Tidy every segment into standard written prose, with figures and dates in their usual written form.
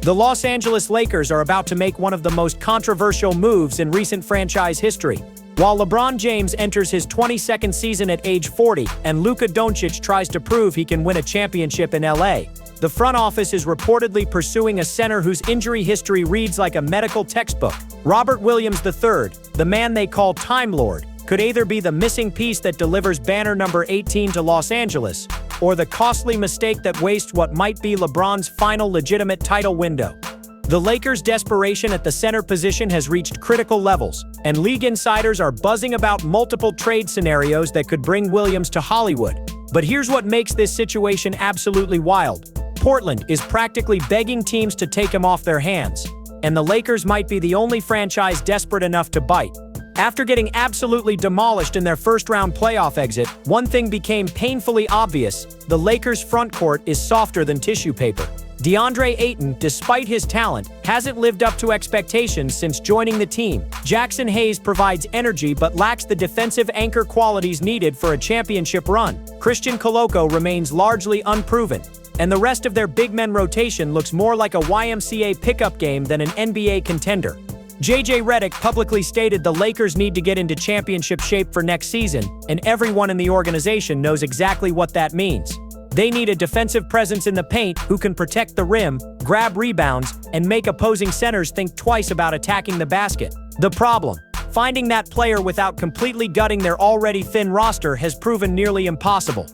The Los Angeles Lakers are about to make one of the most controversial moves in recent franchise history. While LeBron James enters his 22nd season at age 40 and Luka Dončić tries to prove he can win a championship in LA, the front office is reportedly pursuing a center whose injury history reads like a medical textbook. Robert Williams III, the man they call Time Lord, could either be the missing piece that delivers banner number 18 to Los Angeles, or the costly mistake that wastes what might be LeBron's final legitimate title window. The Lakers' desperation at the center position has reached critical levels, and league insiders are buzzing about multiple trade scenarios that could bring Williams to Hollywood. But here's what makes this situation absolutely wild. Portland is practically begging teams to take him off their hands, and the Lakers might be the only franchise desperate enough to bite. After getting absolutely demolished in their first-round playoff exit, one thing became painfully obvious: the Lakers' front court is softer than tissue paper. DeAndre Ayton, despite his talent, hasn't lived up to expectations since joining the team. Jackson Hayes provides energy but lacks the defensive anchor qualities needed for a championship run. Christian Koloko remains largely unproven, and the rest of their big men rotation looks more like a YMCA pickup game than an NBA contender. JJ Redick publicly stated the Lakers need to get into championship shape for next season, and everyone in the organization knows exactly what that means. They need a defensive presence in the paint who can protect the rim, grab rebounds, and make opposing centers think twice about attacking the basket. The problem: finding that player without completely gutting their already thin roster has proven nearly impossible.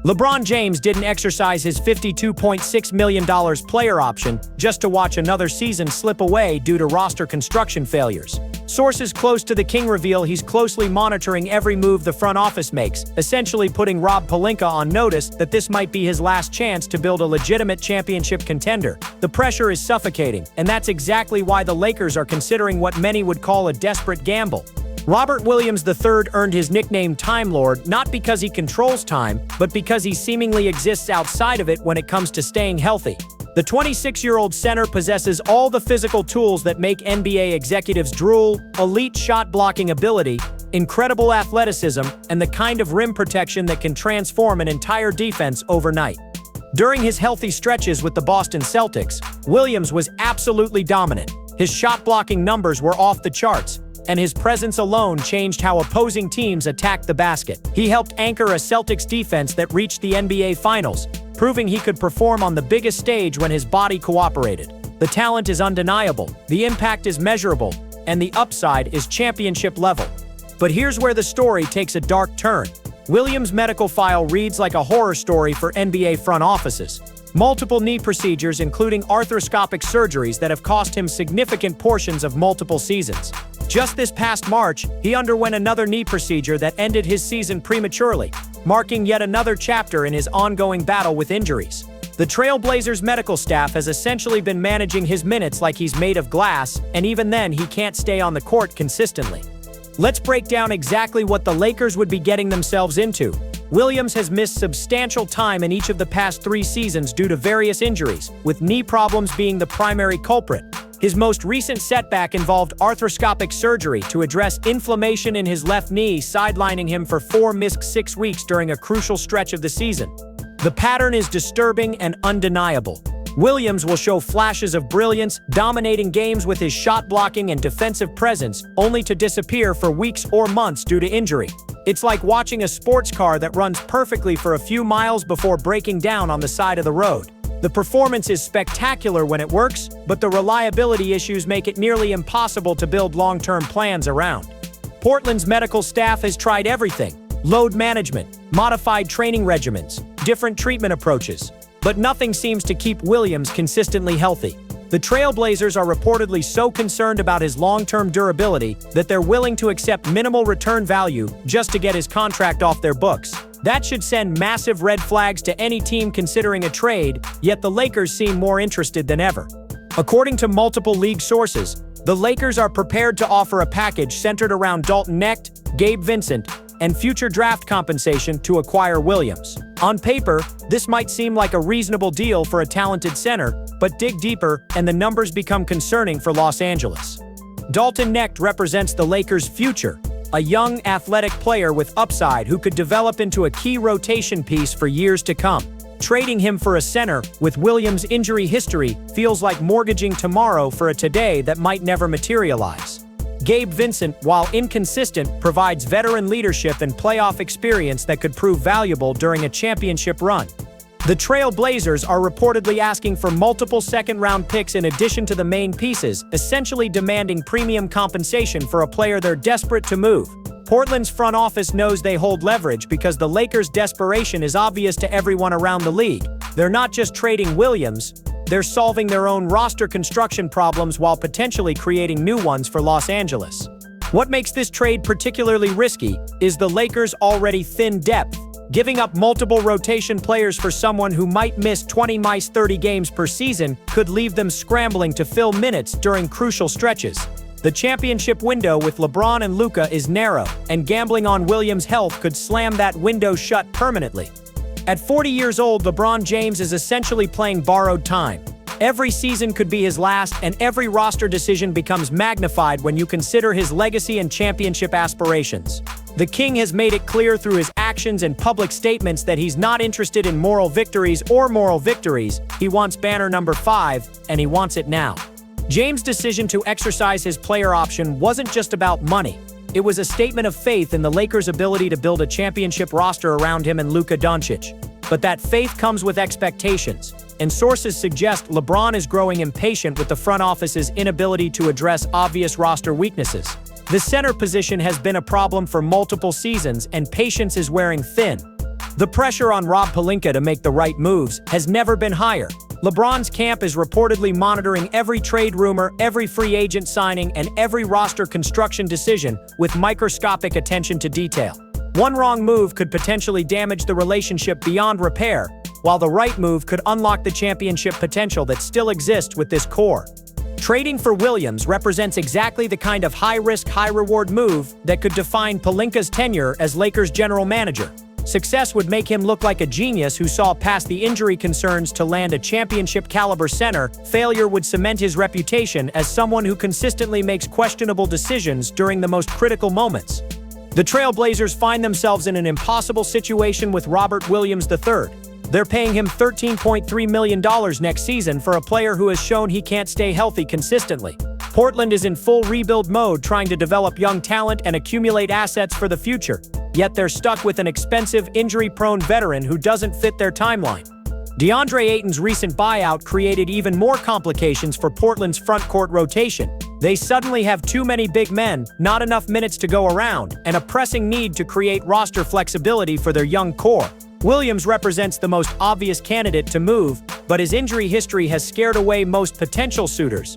LeBron James didn't exercise his $52.6 million player option just to watch another season slip away due to roster construction failures. Sources close to the King reveal he's closely monitoring every move the front office makes, essentially putting Rob Pelinka on notice that this might be his last chance to build a legitimate championship contender. The pressure is suffocating, and that's exactly why the Lakers are considering what many would call a desperate gamble. Robert Williams III earned his nickname Time Lord not because he controls time, but because he seemingly exists outside of it when it comes to staying healthy. The 26-year-old center possesses all the physical tools that make NBA executives drool: elite shot-blocking ability, incredible athleticism, and the kind of rim protection that can transform an entire defense overnight. During his healthy stretches with the Boston Celtics, Williams was absolutely dominant. His shot-blocking numbers were off the charts, and his presence alone changed how opposing teams attacked the basket. He helped anchor a Celtics defense that reached the NBA Finals, proving he could perform on the biggest stage when his body cooperated. The talent is undeniable, the impact is measurable, and the upside is championship level. But here's where the story takes a dark turn. Williams' medical file reads like a horror story for NBA front offices. Multiple knee procedures, including arthroscopic surgeries that have cost him significant portions of multiple seasons. Just this past March, he underwent another knee procedure that ended his season prematurely, marking yet another chapter in his ongoing battle with injuries. The Trailblazers' medical staff has essentially been managing his minutes like he's made of glass, and even then he can't stay on the court consistently. Let's break down exactly what the Lakers would be getting themselves into. Williams has missed substantial time in each of the past 3 seasons due to various injuries, with knee problems being the primary culprit. His most recent setback involved arthroscopic surgery to address inflammation in his left knee, sidelining him for 4 missed 6 weeks during a crucial stretch of the season. The pattern is disturbing and undeniable. Williams will show flashes of brilliance, dominating games with his shot blocking and defensive presence, only to disappear for weeks or months due to injury. It's like watching a sports car that runs perfectly for a few miles before breaking down on the side of the road. The performance is spectacular when it works, but the reliability issues make it nearly impossible to build long-term plans around. Portland's medical staff has tried everything: load management, modified training regimens, different treatment approaches, but nothing seems to keep Williams consistently healthy. The Trailblazers are reportedly so concerned about his long-term durability that they're willing to accept minimal return value just to get his contract off their books. That should send massive red flags to any team considering a trade, yet the Lakers seem more interested than ever. According to multiple league sources, the Lakers are prepared to offer a package centered around Dalton Knecht, Gabe Vincent, and future draft compensation to acquire Williams. On paper, this might seem like a reasonable deal for a talented center, but dig deeper and the numbers become concerning for Los Angeles. Dalton Knecht represents the Lakers' future, a young, athletic player with upside who could develop into a key rotation piece for years to come. Trading him for a center with Williams' injury history feels like mortgaging tomorrow for a today that might never materialize. Gabe Vincent, while inconsistent, provides veteran leadership and playoff experience that could prove valuable during a championship run. The Trail Blazers are reportedly asking for multiple second-round picks in addition to the main pieces, essentially demanding premium compensation for a player they're desperate to move. Portland's front office knows they hold leverage because the Lakers' desperation is obvious to everyone around the league. They're not just trading Williams, they're solving their own roster construction problems while potentially creating new ones for Los Angeles. What makes this trade particularly risky is the Lakers' already thin depth. Giving up multiple rotation players for someone who might miss 20–30 games per season could leave them scrambling to fill minutes during crucial stretches. The championship window with LeBron and Luka is narrow, and gambling on Williams' health could slam that window shut permanently. At 40 years old, LeBron James is essentially playing borrowed time. Every season could be his last, and every roster decision becomes magnified when you consider his legacy and championship aspirations. The King has made it clear through his actions and public statements that he's not interested in moral victories. He wants banner number 5, and he wants it now. James' decision to exercise his player option wasn't just about money. It was a statement of faith in the Lakers' ability to build a championship roster around him and Luka Dončić. But that faith comes with expectations, and sources suggest LeBron is growing impatient with the front office's inability to address obvious roster weaknesses. The center position has been a problem for multiple seasons, and patience is wearing thin. The pressure on Rob Pelinka to make the right moves has never been higher. LeBron's camp is reportedly monitoring every trade rumor, every free agent signing, and every roster construction decision with microscopic attention to detail. One wrong move could potentially damage the relationship beyond repair, while the right move could unlock the championship potential that still exists with this core. Trading for Williams represents exactly the kind of high-risk, high-reward move that could define Pelinka's tenure as Lakers general manager. Success would make him look like a genius who saw past the injury concerns to land a championship-caliber center. Failure would cement his reputation as someone who consistently makes questionable decisions during the most critical moments. The Trail Blazers find themselves in an impossible situation with Robert Williams III. They're paying him $13.3 million next season for a player who has shown he can't stay healthy consistently. Portland is in full rebuild mode, trying to develop young talent and accumulate assets for the future. Yet they're stuck with an expensive, injury-prone veteran who doesn't fit their timeline. DeAndre Ayton's recent buyout created even more complications for Portland's front-court rotation. They suddenly have too many big men, not enough minutes to go around, and a pressing need to create roster flexibility for their young core. Williams represents the most obvious candidate to move, but his injury history has scared away most potential suitors.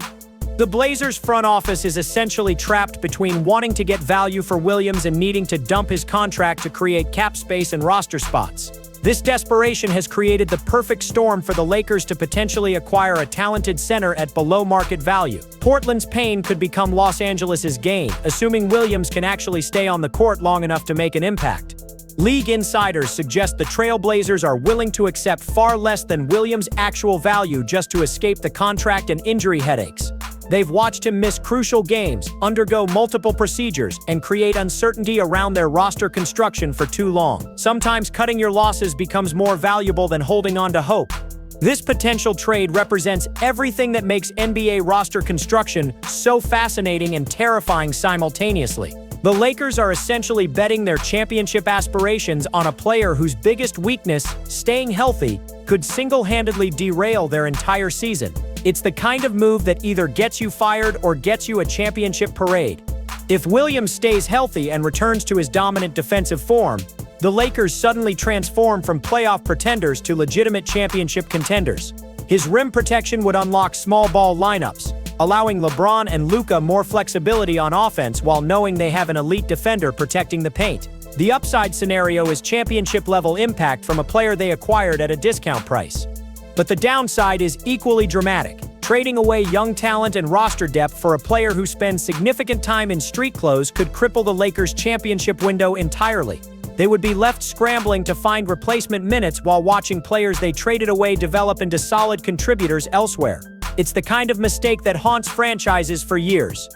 The Blazers' front office is essentially trapped between wanting to get value for Williams and needing to dump his contract to create cap space and roster spots. This desperation has created the perfect storm for the Lakers to potentially acquire a talented center at below-market value. Portland's pain could become Los Angeles' gain, assuming Williams can actually stay on the court long enough to make an impact. League insiders suggest the Trail Blazers are willing to accept far less than Williams' actual value just to escape the contract and injury headaches. They've watched him miss crucial games, undergo multiple procedures, and create uncertainty around their roster construction for too long. Sometimes cutting your losses becomes more valuable than holding on to hope. This potential trade represents everything that makes NBA roster construction so fascinating and terrifying simultaneously. The Lakers are essentially betting their championship aspirations on a player whose biggest weakness, staying healthy, could single-handedly derail their entire season. It's the kind of move that either gets you fired or gets you a championship parade. If Williams stays healthy and returns to his dominant defensive form, the Lakers suddenly transform from playoff pretenders to legitimate championship contenders. His rim protection would unlock small ball lineups, allowing LeBron and Luka more flexibility on offense while knowing they have an elite defender protecting the paint. The upside scenario is championship-level impact from a player they acquired at a discount price. But the downside is equally dramatic. Trading away young talent and roster depth for a player who spends significant time in street clothes could cripple the Lakers' championship window entirely. They would be left scrambling to find replacement minutes while watching players they traded away develop into solid contributors elsewhere. It's the kind of mistake that haunts franchises for years.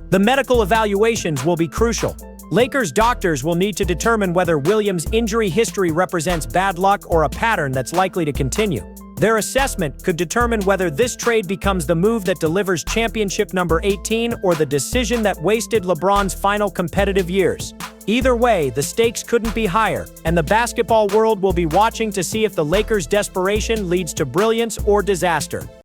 The medical evaluations will be crucial. Lakers doctors will need to determine whether Williams' injury history represents bad luck or a pattern that's likely to continue. Their assessment could determine whether this trade becomes the move that delivers championship number 18 or the decision that wasted LeBron's final competitive years. Either way, the stakes couldn't be higher, and the basketball world will be watching to see if the Lakers' desperation leads to brilliance or disaster.